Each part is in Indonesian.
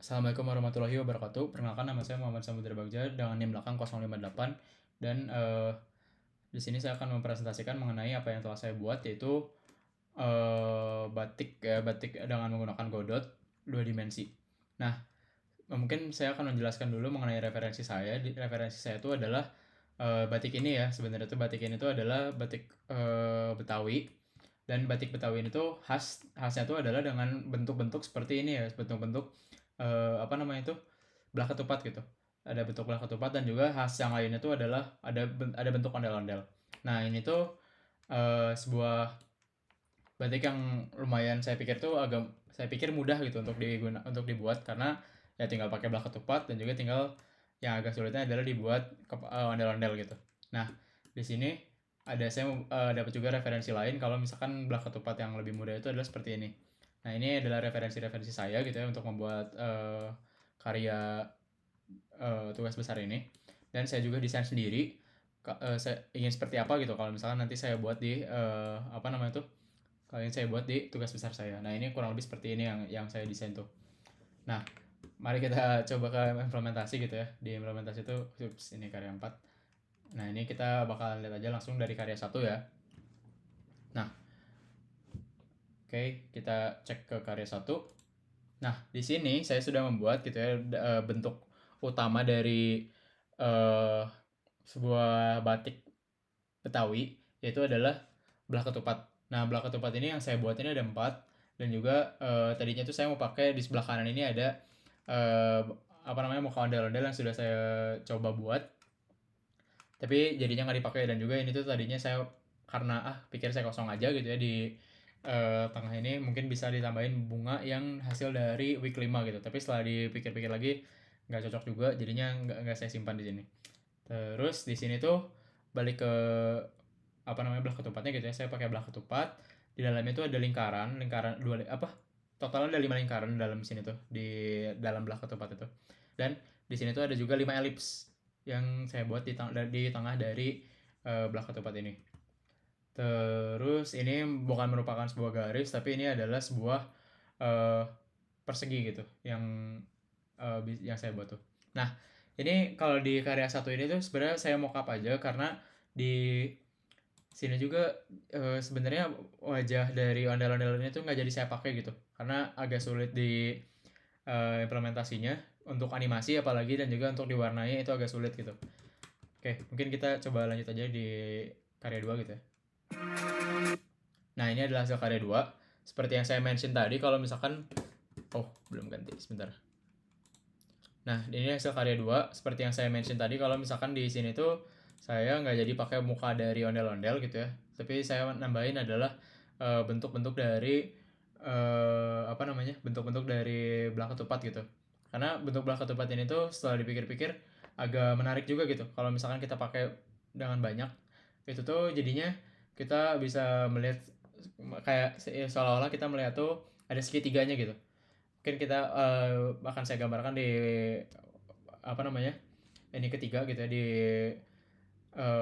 Assalamualaikum warahmatullahi wabarakatuh. Perkenalkan, nama saya Muhammad Samudra Bagja dengan NIM belakang 058, dan di sini saya akan mempresentasikan mengenai apa yang telah saya buat, yaitu batik dengan menggunakan godot 2 dimensi. Nah, mungkin saya akan menjelaskan dulu mengenai referensi saya. Referensi saya itu adalah batik ini ya. Sebenarnya itu batik ini tuh adalah batik Betawi, dan batik Betawi ini tuh khasnya tuh adalah dengan bentuk-bentuk seperti ini ya, bentuk-bentuk belah ketupat gitu. Ada bentuk belah ketupat, dan juga khas yang lainnya tuh adalah ada bentuk ondel-ondel. Nah, ini tuh sebuah batik yang lumayan saya pikir mudah gitu untuk dibuat, karena ya tinggal pakai belah ketupat, dan juga tinggal yang agak sulitnya adalah dibuat ondel-ondel gitu. Nah, di sini saya dapat juga referensi lain kalau misalkan belah ketupat yang lebih mudah itu adalah seperti ini. Nah, ini adalah referensi saya gitu ya untuk membuat karya tugas besar ini, dan saya juga desain sendiri. Saya ingin seperti apa gitu kalau misalkan nanti saya buat di kalian saya buat di tugas besar saya. Nah, ini kurang lebih seperti ini yang saya desain tuh. Nah, mari kita coba ke implementasi gitu ya. Di implementasi itu ini karya 4. Nah, ini kita bakalan lihat aja langsung dari karya 1 ya. Nah, oke, kita cek ke karya 1. Nah, di sini saya sudah membuat gitu ya bentuk utama dari sebuah batik Betawi, yaitu adalah belah ketupat. Nah, belah ketupat ini yang saya buat ini ada 4, dan juga tadinya tuh saya mau pakai di sebelah kanan ini ada muka ondel-ondel yang sudah saya coba buat, tapi jadinya nggak dipakai. Dan juga ini tuh tadinya saya karena pikir saya kosong aja gitu ya, di tengah ini mungkin bisa ditambahin bunga yang hasil dari week 5 gitu, tapi setelah dipikir-pikir lagi nggak cocok juga, jadinya nggak saya simpan di sini. Terus di sini tuh balik ke belah ketupatnya gitu ya. Saya pakai belah ketupat, di dalamnya tuh ada lingkaran totalnya ada 5 lingkaran dalam sini tuh, di dalam belah ketupat itu. Dan di sini tuh ada juga 5 elips yang saya buat di tengah dari belah ketupat ini. Terus ini bukan merupakan sebuah garis, tapi ini adalah sebuah persegi gitu yang saya buat tuh. Nah, ini kalau di karya 1 ini tuh sebenarnya saya mockup aja, karena di sini juga sebenarnya wajah dari ondel-ondel ini tuh nggak jadi saya pakai gitu, karena agak sulit di implementasinya untuk animasi apalagi, dan juga untuk diwarnai itu agak sulit gitu. Oke, mungkin kita coba lanjut aja di karya 2 gitu ya. Nah, ini adalah hasil karya 2. Seperti yang saya mention tadi, kalau misalkan belum ganti, sebentar. Nah, ini hasil karya 2. Seperti yang saya mention tadi, kalau misalkan di sini tuh saya nggak jadi pakai muka dari ondel-ondel gitu ya, tapi saya nambahin adalah bentuk-bentuk dari bentuk-bentuk dari belah ketupat gitu. Karena bentuk belah ketupat ini tuh setelah dipikir-pikir agak menarik juga gitu. Kalau misalkan kita pakai dengan banyak, itu tuh jadinya kita bisa melihat kayak seolah-olah kita melihat tuh ada segitiganya gitu. Mungkin kita akan saya gambarkan di ini ketiga gitu ya, di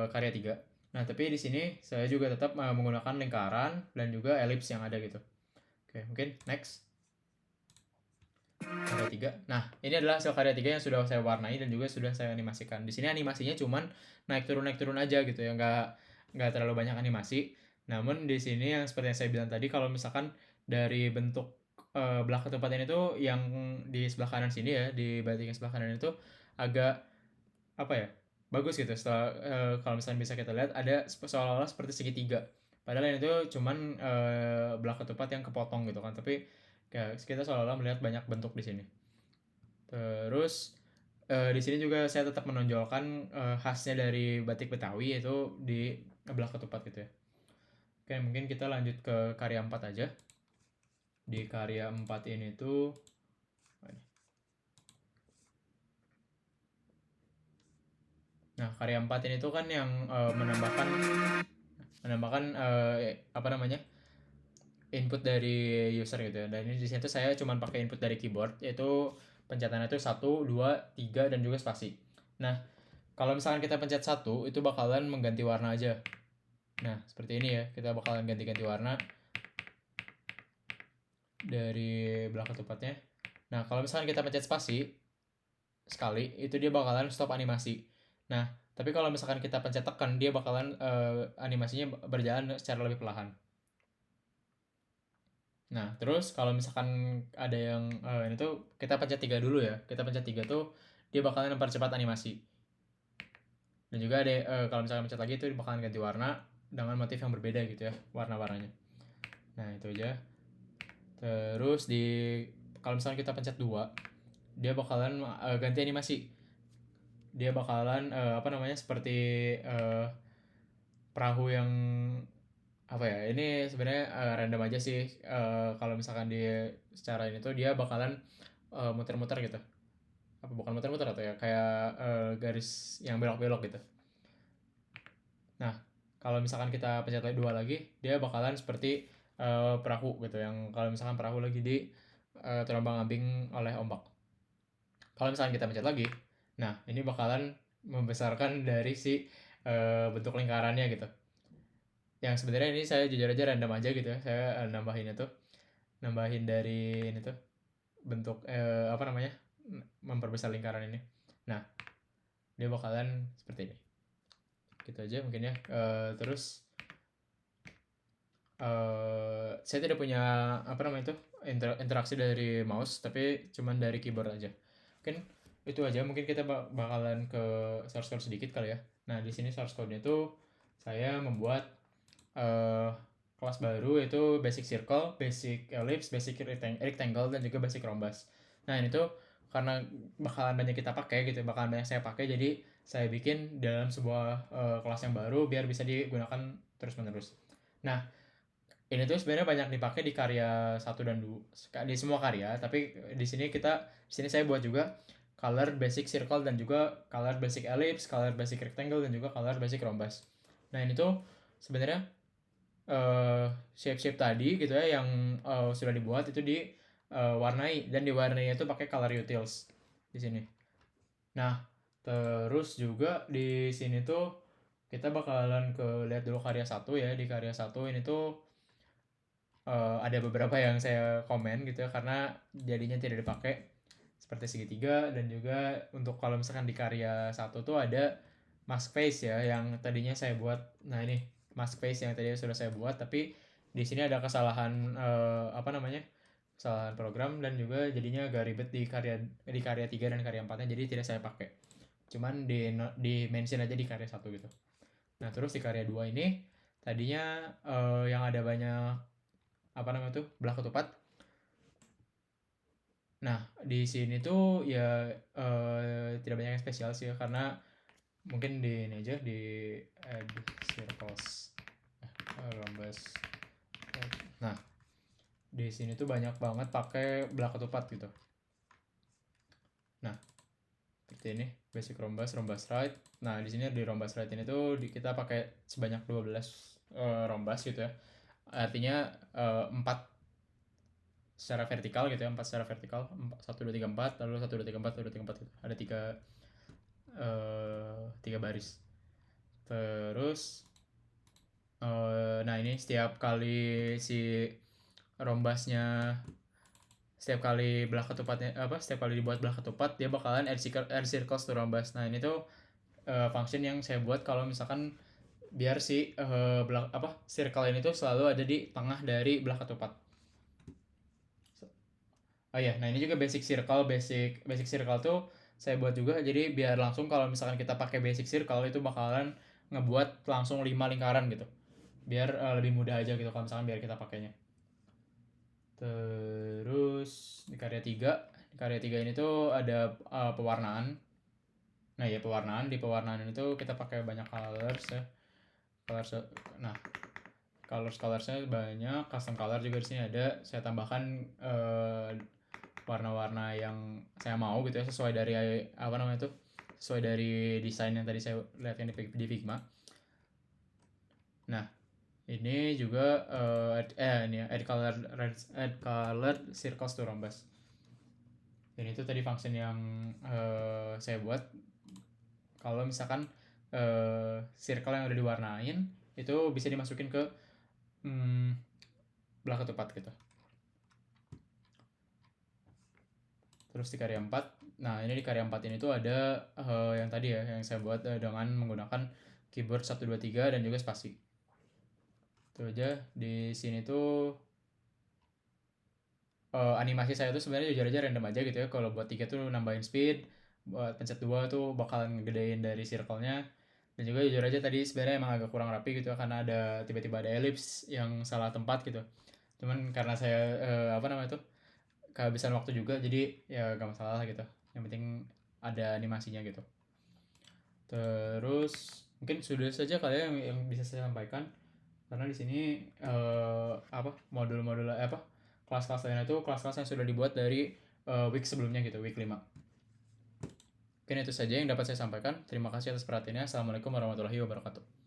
karya 3. Nah, tapi di sini saya juga tetap menggunakan lingkaran dan juga elips yang ada gitu. Oke, mungkin next. Karya 3. Nah, ini adalah hasil karya 3 yang sudah saya warnai dan juga sudah saya animasikan. Di sini animasinya cuman naik turun aja gitu ya, nggak terlalu banyak animasi. Namun di sini yang seperti yang saya bilang tadi, kalau misalkan dari bentuk belah ketupat ini tuh yang di sebelah kanan sini ya, di batik yang sebelah kanan itu agak bagus gitu. Setelah kalau misalnya bisa kita lihat ada seolah-olah seperti segitiga. Padahal ini tuh cuman belah ketupat yang kepotong gitu kan, tapi kita seolah-olah melihat banyak bentuk di sini. Terus di sini juga saya tetap menonjolkan khasnya dari batik Betawi, yaitu di belah ketupat gitu ya. Oke, mungkin kita lanjut ke karya 4 aja. Di karya 4 ini tuh karya 4 ini tuh kan yang menambahkan input dari user gitu ya. Dan ini di sini tuh saya cuma pakai input dari keyboard, yaitu pencetannya tuh 1, 2, 3 dan juga spasi. Nah, kalau misalkan kita pencet 1, itu bakalan mengganti warna aja. Nah, seperti ini ya. Kita bakalan ganti-ganti warna dari belah ketupatnya. Nah, kalau misalkan kita pencet spasi sekali, itu dia bakalan stop animasi. Nah, tapi kalau misalkan kita pencet tekan, dia bakalan animasinya berjalan secara lebih perlahan. Nah, terus kalau misalkan ada yang ini tuh kita pencet 3 dulu ya. Kita pencet 3 tuh dia bakalan mempercepat animasi. Dan juga ada kalau misalkan pencet lagi itu bakalan ganti warna dengan motif yang berbeda gitu ya, warna-warnanya. Nah, itu aja. Terus kalau misalkan kita pencet 2, dia bakalan ganti animasi. Dia bakalan apa namanya, seperti perahu yang apa ya, ini sebenarnya random aja sih. Kalau misalkan secara ini tuh dia bakalan muter-muter gitu, apa bukan muter-muter atau ya kayak garis yang belok-belok gitu. Nah, kalau misalkan kita pencet lagi 2 lagi, dia bakalan seperti perahu gitu, yang kalau misalkan perahu lagi terombang-ambing oleh ombak. Kalau misalkan kita pencet lagi, nah ini bakalan membesarkan dari si bentuk lingkarannya gitu. Yang sebenarnya ini saya jujur aja random aja gitu ya, saya nambahin dari ini tuh bentuk apa namanya, memperbesar lingkaran ini. Nah, dia bakalan seperti ini. Gitu aja mungkin ya. Terus saya tidak punya apa namanya itu interaksi dari mouse, tapi cuman dari keyboard aja. Mungkin itu aja. Mungkin kita bakalan ke source code sedikit kali ya. Nah, di sini source code-nya itu saya membuat kelas baru, yaitu basic circle, basic ellipse, basic rectangle, dan juga basic rhombus. Nah, ini tuh karena bakalan banyak kita pakai gitu, bakalan banyak saya pakai, jadi saya bikin dalam sebuah kelas yang baru biar bisa digunakan terus-menerus. Nah, ini tuh sebenarnya banyak dipakai di karya 1 dan 2, di semua karya, tapi di sini saya buat juga color basic circle, dan juga color basic ellipse, color basic rectangle, dan juga color basic rhombus. Nah, ini tuh sebenarnya shape-shape tadi gitu ya yang sudah dibuat itu warnai, dan diwarnai itu pakai color utils di sini. Nah, terus juga di sini tuh kita bakalan lihat dulu karya 1 ya. Di karya 1 ini tuh ada beberapa yang saya komen gitu ya, karena jadinya tidak dipakai, seperti segitiga. Dan juga untuk kalau misalkan di karya 1 tuh ada mask face ya, yang tadinya saya buat. Nah, ini mask face yang tadinya sudah saya buat, tapi di sini ada kesalahan apa namanya, kesalahan program, dan juga jadinya agak ribet di karya 3 dan karya 4-nya, jadi tidak saya pakai, cuman di mention aja di karya 1 gitu. Nah, terus di karya 2 ini tadinya yang ada banyak apa namanya tuh belah ketupat. Nah, di sini tuh ya tidak banyak yang spesial sih ya, karena mungkin di ini aja di add circles rhombus. Nah, di sini tuh banyak banget pakai belah ketupat gitu. Nah, seperti ini basic rhombus right. Nah, di sini di rhombus right ini tuh kita pakai sebanyak 12 rhombus gitu ya. Artinya 4 secara vertikal gitu ya, 4 secara vertikal, 1 2 3 4, lalu 1 2 3 4 1 2 3 4 gitu. Ada 3 baris. Terus nah ini setiap kali si rombasnya, setiap kali dibuat belah ketupat, dia bakalan add circles to rombas. Nah, ini tuh function yang saya buat kalau misalkan biar si circle ini tuh selalu ada di tengah dari belah ketupat. Oh iya, nah ini juga basic circle tuh saya buat juga, jadi biar langsung kalau misalkan kita pakai basic circle itu bakalan ngebuat langsung 5 lingkaran gitu, biar lebih mudah aja gitu kalau misalkan biar kita pakainya. Terus di karya 3 ini tuh ada pewarnaan. Nah ya, di pewarnaan ini tuh kita pakai banyak colors ya. Nah, colorsnya banyak, custom color juga di sini ada. Saya tambahkan warna-warna yang saya mau gitu ya, sesuai dari apa namanya tuh, sesuai dari desain yang tadi saya lihat yang di Figma. Nah, ini juga ini ya, add color circles to rhombus. Dan itu tadi function yang saya buat kalau misalkan circle yang udah diwarnain itu bisa dimasukin ke belah ketupat gitu. Terus di karya 4, nah ini di karya 4 ini tuh ada yang tadi ya, yang saya buat dengan menggunakan keyboard 123 dan juga spasi. Itu aja. Di sini tuh animasi saya tuh sebenarnya jujur aja random aja gitu ya. Kalau buat 3 tuh nambahin speed, buat pencet 2 tuh bakalan ngegedein dari circle-nya. Dan juga jujur aja tadi sebenarnya emang agak kurang rapi gitu ya, karena ada tiba-tiba ada ellipse yang salah tempat gitu. Cuman karena saya apa namanya tuh kehabisan waktu juga, jadi ya gak masalah gitu. Yang penting ada animasinya gitu. Terus mungkin sudah saja kali ya yang bisa saya sampaikan, karena di sini apa modul-modul apa kelas-kelas lainnya itu kelas-kelas yang sudah dibuat dari week sebelumnya gitu, week 5. Mungkin itu saja yang dapat saya sampaikan. Terima kasih atas perhatiannya. Assalamualaikum warahmatullahi wabarakatuh.